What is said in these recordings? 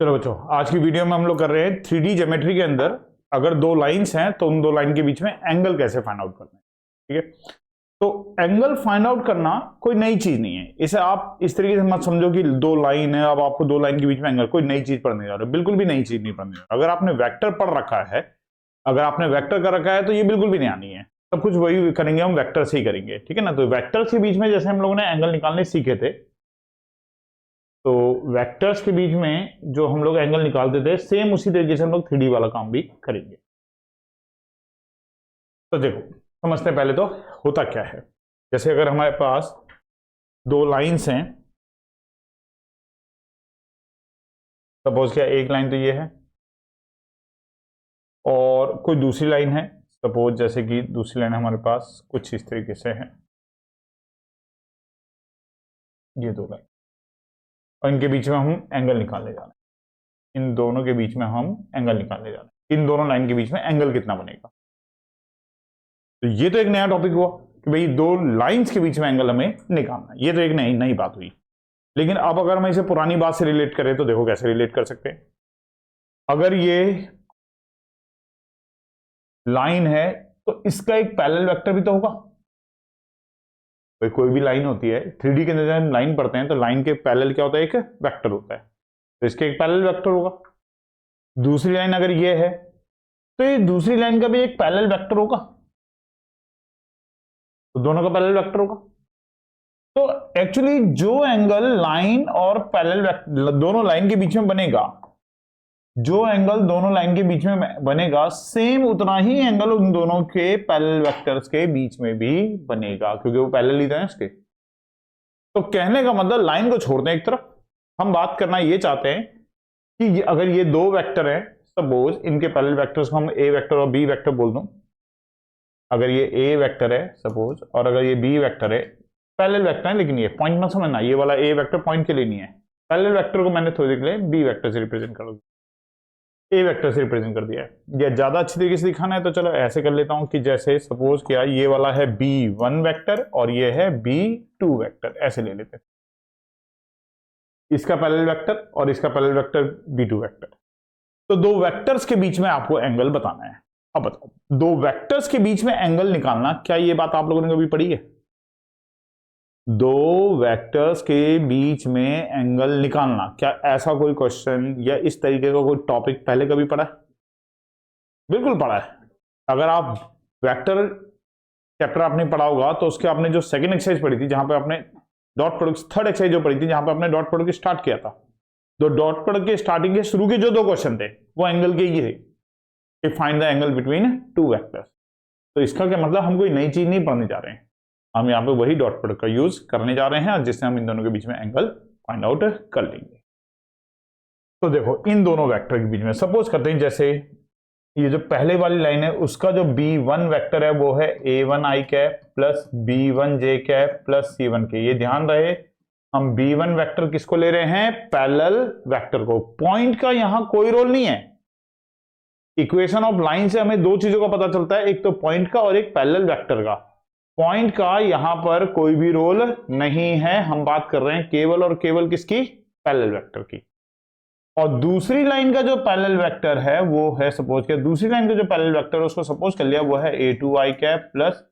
चलो बच्चों, आज की वीडियो में हम लोग कर रहे हैं 3D ज्योमेट्री के अंदर अगर दो लाइंस हैं तो उन दो लाइन के बीच में एंगल कैसे फाइंड आउट करना है। ठीक है, तो एंगल फाइंड आउट करना कोई नई चीज नहीं है। इसे आप इस तरीके से मत समझो कि दो लाइन है, अब आपको दो लाइन के बीच में एंगल, कोई नई चीज पढ़ने जा रहे हो, बिल्कुल भी नई चीज नहीं पढ़ने जा रहे हो। अगर आपने वेक्टर पढ़ रखा है, अगर आपने वेक्टर कर रखा है तो ये बिल्कुल भी नहीं आनी है। सब कुछ वही करेंगे, हम वेक्टर से ही करेंगे। ठीक है ना। तो वेक्टर्स के बीच में जैसे हम लोगों ने एंगल निकालने सीखे थे, तो वेक्टर्स के बीच में जो हम लोग एंगल निकालते थे, सेम उसी तरीके से हम लोग 3D वाला काम भी करेंगे। तो देखो, समझते हैं पहले तो होता क्या है। जैसे अगर हमारे पास दो लाइंस हैं, सपोज क्या एक लाइन तो ये है और कोई दूसरी लाइन है, सपोज जैसे कि दूसरी लाइन हमारे पास कुछ इस तरीके से है, ये दो लाइन, और इनके बीच में हम एंगल निकालने जा रहे हैं। इन दोनों के बीच में हम एंगल निकालने जा रहे हैं। इन दोनों लाइन के बीच में एंगल कितना बनेगा। तो ये तो एक नया टॉपिक हुआ कि भाई दो लाइंस के बीच में एंगल हमें निकालना है। ये तो एक नई नई बात हुई। लेकिन अब अगर हम इसे पुरानी बात से रिलेट करें तो देखो कैसे रिलेट कर सकते हैं। अगर ये लाइन है तो इसका एक पैरेलल वेक्टर भी तो होगा। भाई कोई भी लाइन होती है, 3D के अंदर जब हम लाइन पढ़ते हैं तो लाइन के पैरेलल क्या होता है, एक वेक्टर होता है। तो इसके एक पैरेलल वेक्टर होगा। दूसरी लाइन अगर ये है तो ये दूसरी लाइन का भी एक पैरेलल वेक्टर होगा। तो दोनों का पैरेलल वेक्टर होगा। तो एक्चुअली जो एंगल लाइन और पैरेलल दोनों लाइन के बीच में बनेगा, जो एंगल दोनों लाइन के बीच में बनेगा, सेम उतना ही एंगल उन दोनों के पैरेलल वेक्टर्स के बीच में भी बनेगा, क्योंकि वो पैरेलल ही हैं इसके। तो कहने का मतलब लाइन को छोड़ते हैं एक तरफ, हम बात करना ये चाहते हैं कि अगर ये दो वेक्टर हैं, सपोज इनके पैरेलल वेक्टर्स को हम ए वेक्टर और बी वेक्टर बोल दूं। अगर ये ए वेक्टर है सपोज, और अगर ये बी वेक्टर है, पैरेलल वेक्टर है, लेकिन ये पॉइंट मत समझना, ये वाला ए वेक्टर पॉइंट के लिए नहीं है। पैरेलल वेक्टर को मैंने थोड़ी देर के लिए बी वेक्टर से रिप्रेजेंट कर दिया, ए वेक्टर से रिप्रेजेंट कर दिया है। या ज्यादा अच्छी तरीके से दिखाना है तो चलो ऐसे कर लेता हूं कि जैसे सपोज क्या ये वाला है B1 वेक्टर और ये है B2 वेक्टर, ऐसे ले लेते हैं। इसका पैरेलल वेक्टर और इसका पैरेलल वेक्टर B2 वेक्टर। तो दो वेक्टर्स के बीच में आपको एंगल बताना है। अब बताओ, दो वेक्टर्स के बीच में एंगल निकालना, क्या ये बात आप लोगों ने कभी पढ़ी है? दो वेक्टर्स के बीच में एंगल निकालना, क्या ऐसा कोई क्वेश्चन या इस तरीके का कोई टॉपिक पहले कभी पढ़ा है? बिल्कुल पढ़ा है। अगर आप वेक्टर चैप्टर आपने पढ़ा होगा तो उसके आपने जो सेकंड एक्सरसाइज पढ़ी थी, जहां पे आपने डॉट प्रोडक्ट, थर्ड एक्सरसाइज जो पढ़ी थी जहां पे आपने डॉट प्रोडक्ट स्टार्ट किया था, तो डॉट प्रोडक्ट के स्टार्टिंग के शुरू के जो दो क्वेश्चन थे वो एंगल के ही थे, find the angle between two vectors. तो इसका क्या मतलब, हम कोई नई चीज नहीं पढ़ने जा रहे हैं, हम यहाँ पे वही डॉट प्रोडक्ट का यूज करने जा रहे हैं जिससे हम इन दोनों के बीच में एंगल फाइंड आउट कर लेंगे। तो देखो इन दोनों वेक्टर के बीच में सपोज करते हैं, जैसे ये जो पहले वाली लाइन है उसका जो B1 वेक्टर है वो है A1 i cap plus B1 j cap plus C1 k। ये ध्यान रहे, हम B1 वेक्टर किसको ले रहे हैं, पैरेलल वेक्टर को। पॉइंट का यहां कोई रोल नहीं है। इक्वेशन ऑफ लाइन से हमें दो चीजों का पता चलता है, एक तो पॉइंट का और एक पैरेलल वेक्टर का। पॉइंट का यहां पर कोई भी रोल नहीं है, हम बात कर रहे हैं केवल और केवल किसकी, पैरेलल वेक्टर की। और दूसरी लाइन का जो पैरेलल वेक्टर है वो है, सपोज किया दूसरी लाइन का जो पैरेलल वेक्टर है उसको सपोज कर लिया वो है A2i cap plus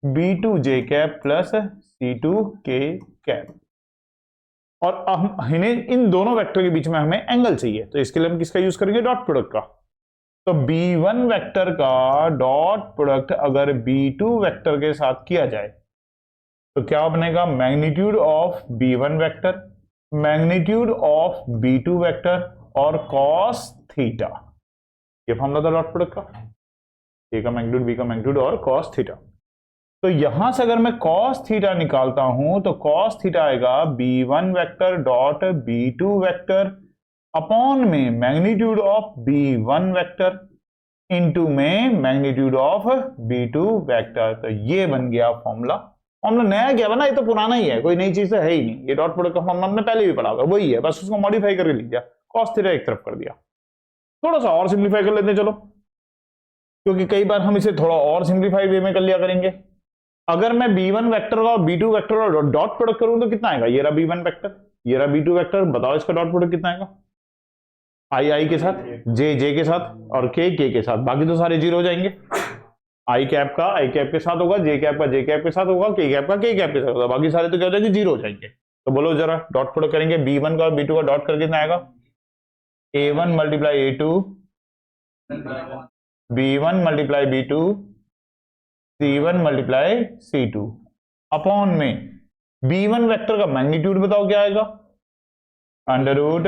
B2j cap plus C2k cap. और इन्हें इन दोनों वेक्टर के बीच में हमें एंगल चाहिए, तो इसके लिए हम किसका यूज करेंगे, डॉट प्रोडक्ट का। तो B1 वेक्टर का डॉट प्रोडक्ट अगर B2 वेक्टर के साथ किया जाए तो क्या बनेगा, magnitude of B1 vector, magnitude of B2 vector और cos थीटा। ये फॉर्मूला था डॉट प्रोडक्ट का, ए का मैग्नीट्यूड, बी का मैग्नीट्यूड और cos थीटा। तो यहां से अगर मैं cos थीटा निकालता हूं तो cos थीटा आएगा B1 vector dot B2 vector upon में magnitude of B1 vector into में मैग्नीट्यूड ऑफ B2 वेक्टर। तो ये बन गया फॉर्मूला। फॉर्मूला नया क्या बना, ये तो पुराना ही है, कोई नई चीज तो है ही नहीं। ये डॉट प्रोडक्ट का फॉर्मूला हमने पहले भी पढ़ा होगा, वही है, बस उसको मॉडिफाई करके लिख दिया, cos थीटा एक तरफ कर दिया। थोड़ा सा और सिंप्लीफाई कर लेते हैं चलो, क्योंकि कई बार हम इसे थोड़ा और सिंप्लीफाई वे में कर लिया करेंगे। अगर मैं B1 वेक्टर का और B2 वेक्टर का डॉट प्रोडक्ट करूं तो कितना आएगा, ये रहा B1 वेक्टर, ये रहा B2 वेक्टर, बताओ इसका डॉट प्रोडक्ट कितना आएगा। आई के साथ, जे के साथ और के के साथ, बाकी तो सारे जीरो हो जाएंगे। आई कैप का आई कैप के साथ होगा, जे कैप का जे कैप के साथ होगा, के कैप का के कैप के साथ होगा, बाकी सारे तो क्या हो जाएंगे, जीरो हो जाएंगे। तो बोलो जरा डॉट प्रोडक्ट करेंगे, B1 का और B2 का डॉट करके कितना आएगा, A1 multiply A2, B1 multiply B2, C1 multiply C2 upon में B1 वेक्टर का मैग्नीट्यूड बताओ क्या आएगा, under root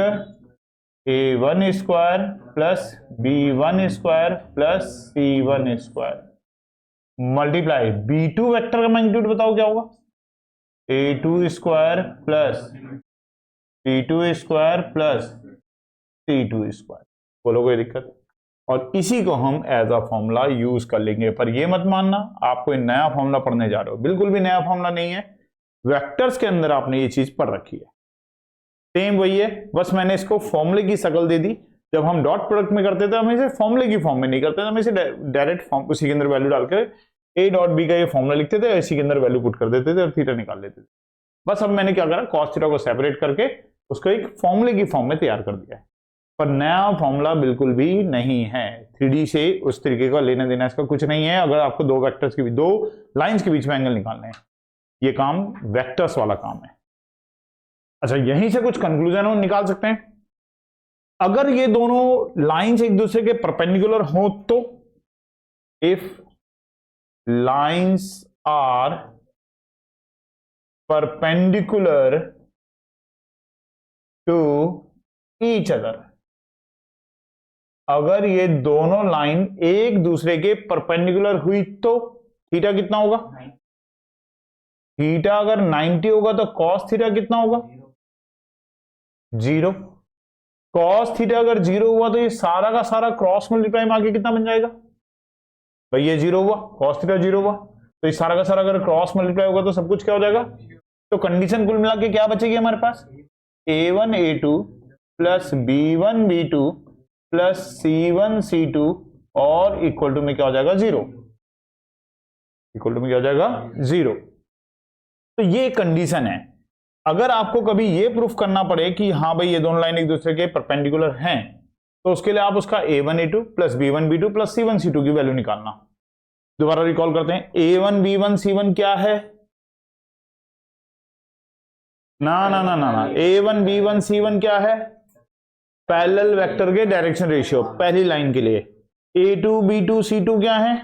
A1 square plus B1 square plus C1 square multiply B2 vector का मैग्नीट्यूड बताओ क्या होगा, A2 square plus B2 square plus C2 square. बोलो कोई दिक्कत? और इसी को हम एज अ फॉर्मूला यूज कर लेंगे। पर ये मत मानना आप कोई नया फॉर्मूला पढ़ने जा रहे हो, बिल्कुल भी नया फॉर्मूला नहीं है, वेक्टर्स के अंदर आपने ये चीज पढ़ रखी है, सेम वही है, बस मैंने इसको फॉर्मूले की शक्ल दे दी। जब हम डॉट प्रोडक्ट में करते थे हम इसे फॉर्मूले की फॉर्म में नहीं करते थे, हम इसे डायरेक्ट फॉर्म उसी के अंदर वैल्यू डालकर ए डॉट बी का ये फॉर्मूला लिखते थे, इसी के अंदर वैल्यू पुट कर देते थे और थीटा निकाल लेते थे। बस अब मैंने क्या करा, कॉस थीटा को सेपरेट करके उसको एक फॉर्मूले की फॉर्म में तैयार कर दिया है। पर नया फॉर्मूला बिल्कुल भी नहीं है, 3D से उस तरीके का लेना देना इसका कुछ नहीं है। अगर आपको दो वेक्टर्स के दो लाइंस के बीच में एंगल निकालने हैं, ये काम वेक्टर्स वाला काम है। अच्छा, यहीं से कुछ कंक्लूजन हम निकाल सकते हैं। अगर ये दोनों लाइंस एक दूसरे के परपेंडिकुलर हो तो, if lines are perpendicular to each other, अगर ये दोनों लाइन एक दूसरे के परपेंडिकुलर हुई तो थीटा कितना होगा, थीटा अगर 90 होगा तो कॉस थीटा कितना होगा, 0। कॉस थीटा अगर 0 हुआ तो ये सारा का सारा क्रॉस मल्टीप्लाई में आके कितना बन जाएगा, भाई ये 0 हुआ, कॉस थीटा 0 हुआ, तो ये सारा का सारा अगर क्रॉस मल्टीप्लाई होगा तो सब कुछ क्या हो जाएगा। तो कंडीशन कुल मिला के क्या बचेगी हमारे पास, A1 A2 plus B1 B2 plus C1 C2 और इक्वल टू में क्या हो जाएगा, 0। इक्वल टू में क्या हो जाएगा, 0। तो ये कंडीशन है। अगर आपको कभी ये प्रूफ करना पड़े कि हाँ भाई ये दोनों लाइन एक दूसरे के परपेंडिकुलर हैं, तो उसके लिए आप उसका A1 A2 plus B1 B2 plus C1 C2 की वैल्यू निकालना। दोबारा रिकॉल करते हैं, A1 B1 C1 क्या है, ना ना ना ना ना, A1 B1 C1 क्या है, पैरेलल वेक्टर के डायरेक्शन रेशियो पहली लाइन के लिए। A2 B2 C2 क्या है,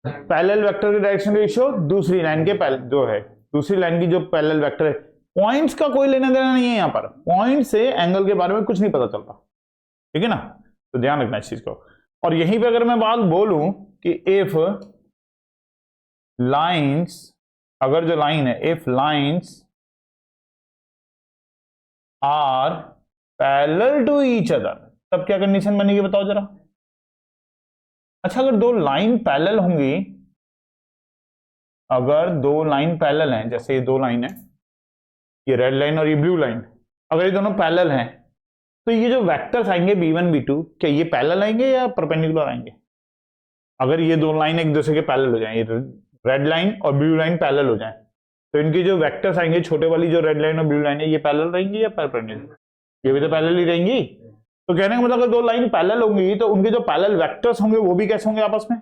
पैरेलल वेक्टर के डायरेक्शन रेशियो दूसरी लाइन के जो है दूसरी लाइन की जो पैरेलल वेक्टर है। पॉइंट्स का कोई लेना देना नहीं है यहां पर, पॉइंट से एंगल के बारे में कुछ नहीं पता चलता, ठीक है ना, तो ध्यान रखना इस चीज को। और यहीं पे अगर मैं बात बोलूं कि इफ लाइंस, अगर जो लाइन है if lines are parallel to each other, तब क्या कंडीशन बनेगी बताओ जरा। अच्छा, अगर दो लाइन पैरेलल होंगी, अगर दो लाइन पैरेलल हैं, जैसे ये दो लाइन है, ये रेड लाइन और ये ब्लू लाइन, अगर ये दोनों पैरेलल हैं तो ये जो वेक्टर्स आएंगे B1 B2 क्या ये पैरेलल आएंगे या परपेंडिकुलर आएंगे। अगर ये दो लाइन एक दूसरे के पैरेलल हो जाए, ये रेड लाइन और ब्लू लाइन पैरेलल हो जाए, तो इनकी जो वेक्टर्स आएंगे, छोटे वाली जो रेड लाइन और ब्लू लाइन है, ये पैरेलल रहेंगी या परपेंडिकुलर, ये भी तो पैरेलल ही रहेंगी। तो कहने का मतलब अगर दो लाइन पैरेलल होंगी तो उनके जो पैरेलल वेक्टर्स होंगे वो भी कैसे होंगे आपस में।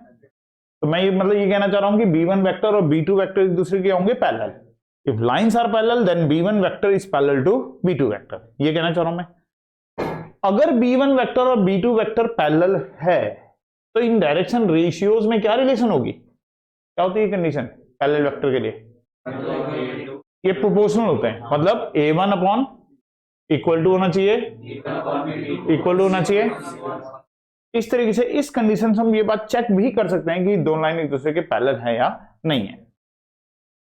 तो मैं ये मतलब ये कहना चाह रहा हूं कि B1 वेक्टर और B2 वेक्टर एक दूसरे के होंगे parallel. If lines are parallel then B1 vector is parallel to B2 vector, ये कहना चाह रहा हूं मैं। अगर B1 वेक्टर और B2 वेक्टर पैरेलल है तो इन डायरेक्शन रेशियोज में क्या रिलेशन होगी, क्या होती है कंडीशन पैरेलल वेक्टर के लिए, ये प्रोपोर्शनल होते हैं, मतलब A1 अपॉन इक्वल टू होना चाहिए, इक्वल टू होना चाहिए। इस तरीके से इस कंडीशन से हम ये बात चेक भी कर सकते हैं कि दोनों लाइन एक दूसरे के पैरेलल है या नहीं है।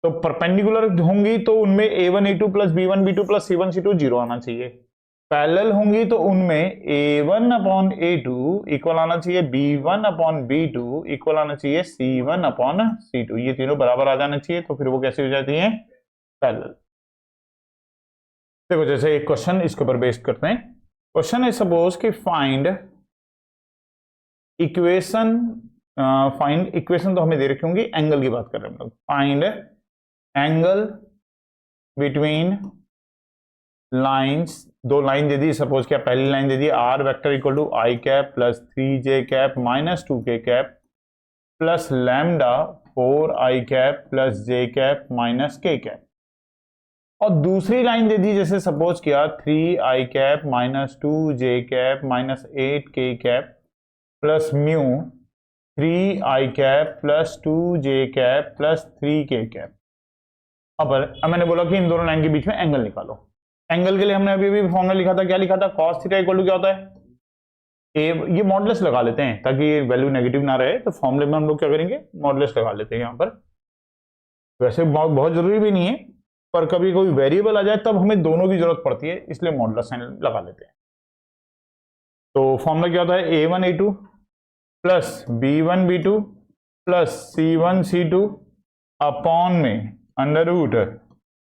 तो परपेंडिकुलर होंगी तो उनमें A1 A2 plus B1 B2 plus C1 C2 0 आना चाहिए। पैरेलल होंगी तो उनमें A1 अपॉन A2 इक्वल आना चाहिए B1 अपॉन B2 इक्वल आना चाहिए C1 अपॉन C2, ये तीनों बराबर आ जाना चाहिए, तो फिर वो कैसे हो जाती है, पैरेलल। देखो जैसे एक क्वेश्चन इसके ऊपर बेस्ड करते हैं। क्वेश्चन है सपोज कि फाइंड इक्वेशन, फाइंड इक्वेशन तो हमें दे रखी होंगी, एंगल की बात कर रहे हैं हम लोग। फाइंड एंगल बिटवीन लाइंस, दो लाइन दे दी, सपोज क्या पहली लाइन दे दी R vector equal to I cap plus 3j cap minus 2k cap plus lambda 4i cap plus j cap minus k cap. और दूसरी लाइन दे दी जैसे सपोज किया 3i cap minus 2j cap minus 8k cap plus mu 3i cap plus 2j cap plus 3k cap. अब मैंने बोला कि इन दोनों लाइन के बीच में एंगल निकालो। एंगल के लिए हमने अभी भी फॉर्मूला लिखा था, क्या लिखा था, cos थीटा इक्वल टू क्या होता है ए, ये मॉडुलस लगा लेते हैं ताकि वैल्यू नेगेटिव ना रहे, तो फॉर्मूले में हम लोग क्या करेंगे मॉडुलस लगा लेते हैं यहाँ पर। वैसे बहुत जरूरी भी नहीं है, पर कभी कोई वेरिएबल आ जाए तब हमें दोनों की जरूरत पड़ती है, इसलिए मॉडुलस साइन लगा लेते हैं। तो फॉर्मूला क्या होता है a1 a2 plus b1 b2 plus c1 c2 upon में under root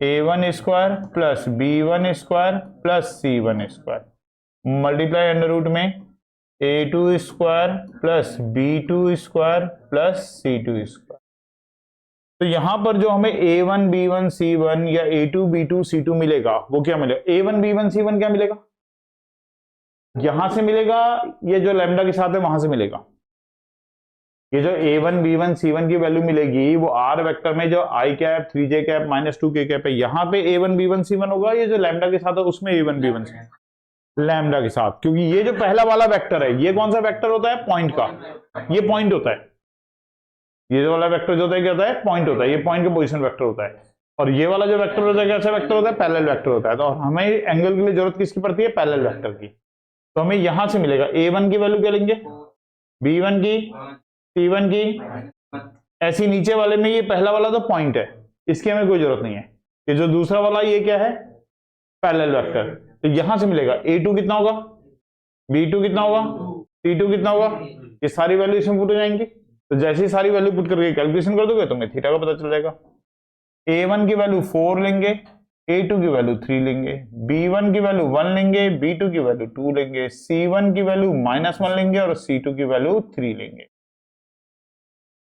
a1 square plus b1 square plus c1 square multiply under root में a2 square plus b2 square plus c2 square. तो यहां पर जो हमें a1 b1 c1 या a2 b2 c2 मिलेगा वो क्या मिलेगा, a1 b1 c1 क्या मिलेगा, यहां से मिलेगा, ये जो लैम्डा के साथ है वहां से मिलेगा। ये जो a1 b1 c1 की वैल्यू मिलेगी वो r वेक्टर में जो i cap 3j cap minus 2k cap है, यहाँ पे a1 b1 c1 होगा, ये जो लैम्डा के साथ है उसमें a1 b1 c1 लैम्डा के साथ, क्योंकि ये जो पहला वाला वेक्टर है ये कौन सा वेक्टर होता है, पॉइंट का, ये पॉइंट होता है। ये जो वाला वेक्टर जो होता है क्या होता है, पॉइंट होता है, ये पॉइंट का पोजीशन वेक्टर होता है। और ये वाला जो वेक्टर होता है कैसा वेक्टर होता है, पैरेलल वेक्टर होता है। तो हमें एंगल के लिए जरूरत किसकी पड़ती है, पैरेलल वेक्टर की। तो हमें यहां से मिलेगा a1 की वैल्यू क्या लेंगे, b1 की, c1 की, ऐसी नीचे वाले में ये पहला वाला तो पॉइंट है, इसकी हमें कोई जरूरत नहीं है। ये जो दूसरा वाला ये क्या है, पैरेलल वेक्टर। तो यहां से मिलेगा a2 कितना होगा, b2 कितना होगा, c2 कितना होगा, ये सारी वैल्यू इसमें पुट हो जाएंगी। तो जैसे ही सारी वैल्यू पुट करके कैलकुलेशन कर दोगे तो हमें थीटा का पता चल जाएगा। a1 की वैल्यू 4 लेंगे, a2 की वैल्यू 3 लेंगे, b1 की वैल्यू 1 लेंगे, b2 की वैल्यू 2 लेंगे, c1 की वैल्यू -1 लेंगे और c2 की वैल्यू 3 लेंगे।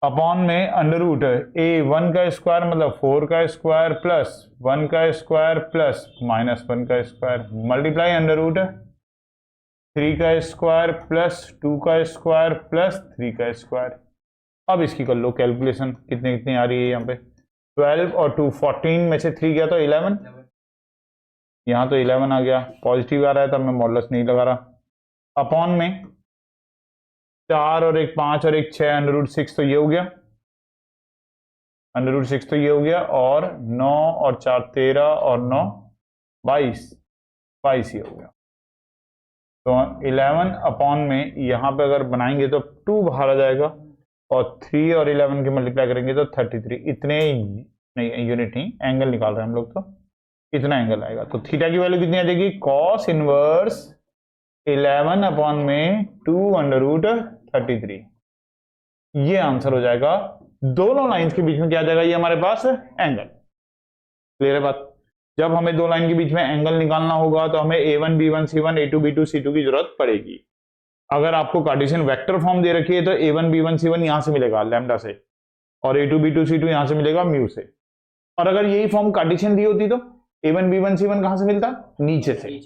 अपॉन में अंडर रूट a1 का स्क्वायर मतलब 4 का स्क्वायर प्लस 1 का स्क्वायर प्लस -1 का स्क्वायर मल्टीप्लाई अंडर रूट 3 का स्क्वायर प्लस 2 का स्क्वायर प्लस 3 का स्क्वायर। अब इसकी कर लो कैलकुलेशन, कितनी कितनी आ रही है यहाँ पे, 12 और 2 14 में से 3 गया तो 11, यहाँ तो 11 आ गया, पॉजिटिव आ रहा है तब मैं मॉडुलस नहीं लगा रहा। अपॉन में 4 और 1 5 और 1 6 अंडर रूट 6 तो ये हो गया, अंडर रूट 6 तो ये हो गया, और 9 और 4 13 और 9 22 ये हो गया। तो 11 अपॉन में यहाँ पे अगर बनाएंगे तो 2 बाहर आ जाएगा और 3 और 11 के मल्टीप्लाई करेंगे तो 33, इतने नहीं यूनिट नहीं, एंगल निकाल रहे हैं हम लोग, तो इतना एंगल आएगा। तो थीटा की वैल्यू कितनी आ जाएगी, कॉस इनवर्स 11 अपॉन में 2 अंडर रूट 33, ये आंसर हो जाएगा। दोनों लाइंस के बीच में क्या आ जाएगा, ये हमारे पास एंगल। क्लियर है बात। जब हमें दो लाइन के बीच में एंगल निकालना होगा तो हमें a1 b1 c1 a2 b2 c2 की जरूरत पड़ेगी। अगर आपको कार्टेशियन वेक्टर फॉर्म दे रखी है तो a1 b1 c1 यहां से मिलेगा लैम्डा से, और a2 b2 c2 यहां से मिलेगा म्यू से। और अगर यही फॉर्म कार्टेशियन दी होती तो a1 b1 c1 कहां से मिलता, नीचे से।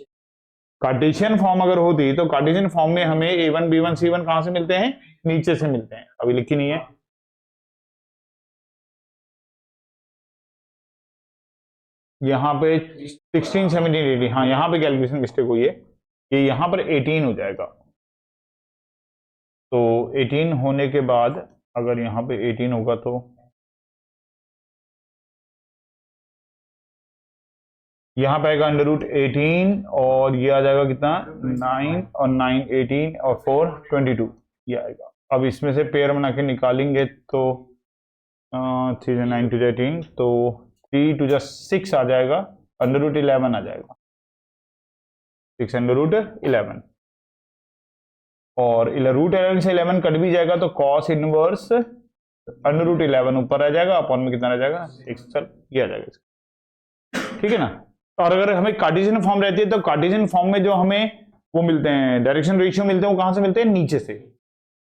कार्टेशियन फॉर्म अगर होती तो कार्टेशियन फॉर्म में हमें a1 b1 c1 कहां से मिलते हैं, नीचे से मिलते हैं, अभी लिखी नहीं है। यहाँ पे 16 17 18, हाँ यहाँ पे कैलकुलेशन मिस्टेक हुई है, ये यहाँ पर 18 हो जाएगा। तो 18 होने के बाद अगर यहाँ पे 18 होगा तो यहाँ पे आएगा अंडर रूट 18 और ये आ जाएगा कितना 9 और 9 18 और 4 22, ये आएगा। अब इसमें से पेयर बना के निकालेंगे तो 3 9 2 18, तो 3 2 6 आ जाएगा, अंडर रूट 11 आ जाएगा, 6 अंडर रूट 11, और रूट 11 से 11 कट भी जाएगा तो कॉस इनवर्स अंडर रूट 11 ऊपर आ जाएगा, अपॉन में कितना आ जाएगा 6, चल ये आ जाएगा, ठीक है ना। और अगर हमें कार्टेशियन फॉर्म रहती है तो कार्टेशियन फॉर्म में जो हमें वो मिलते हैं डायरेक्शन रेशियो मिलते हैं, वो कहां से मिलते हैं, नीचे से।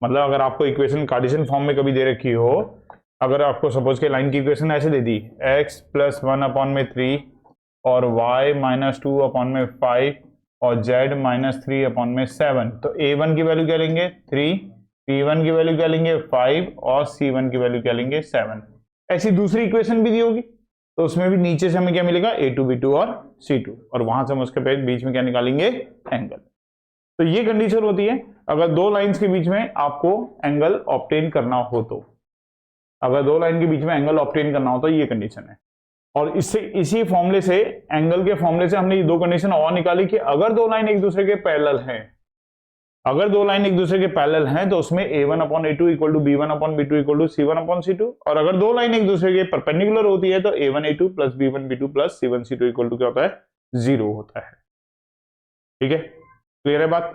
मतलब अगर आपको इक्वेशन कार्टेशियन फॉर्म में कभी दे रखी हो, अगर आपको सपोज के लाइन की इक्वेशन ऐसे दे दी x + 1 अपॉन में 3 और y माइनस 2 अपॉन में 5 और z माइनस 3 अपॉन में 7। तो a1 की वैल्यू क्या लेंगे 3, p1 की वैल्यू क्या लेंगे 5 और c1 की वैल्यू क्या लेंगे 7। ऐसी दूसरी इक्वेशन भी दी होगी तो उसमें भी नीचे से हमें क्या मिलेगा a2 b2 और c2, और वहां से हम उसके बीच में क्या निकालेंगे एंगल। तो ये कंडीशन होती है अगर दो लाइंस के बीच में आपको एंगल ऑब्टेन करना हो तो, अगर दो लाइन के बीच में एंगल ऑब्टेन करना हो तो ये कंडीशन है। और इससे इसी फॉर्मूले से, एंगल के फॉर्मूले से हमने ये दो कंडीशन और निकाली कि अगर दो लाइन एक दूसरे के पैरेलल हैं, अगर दो लाइन एक दूसरे के पैरेलल हैं तो उसमें a1 upon a2 equal to b1 upon b2 equal to c1 upon c2, और अगर दो लाइन एक दूसरे के परपेंडिकुलर होती है तो a1 a2 plus b1 b2 plus c1 c2 equal to क्या होता है 0 होता है। ठीक है, क्लियर है बात।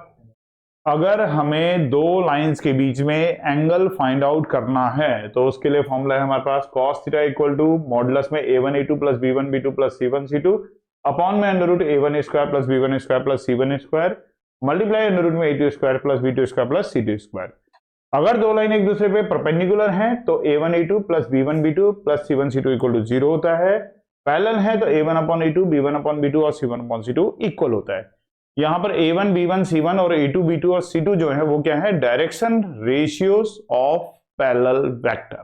अगर हमें दो लाइंस के बीच में एंगल फाइंड आउट करना है तो उसके लिए फॉर्मूला है हमारे पास cos theta equal to modulus में a1 a2 plus b1 b2 plus c1 c2 upon में under root a1 square plus b1 square plus c1 square multiply under root में a2 square plus b2 square plus c2 square. अगर दो line एक दूसरे पे perpendicular हैं तो a1 a2 plus b1 b2 plus c1 c2 equal to 0 होता है। पैरेलल है तो a1 upon a2 b1 upon b2 और c1 अपॉन c2 इक्वल होता है। यहां पर a1 b1 c1 और a2 b2 और c2 जो है वो क्या है direction ratios of parallel vector.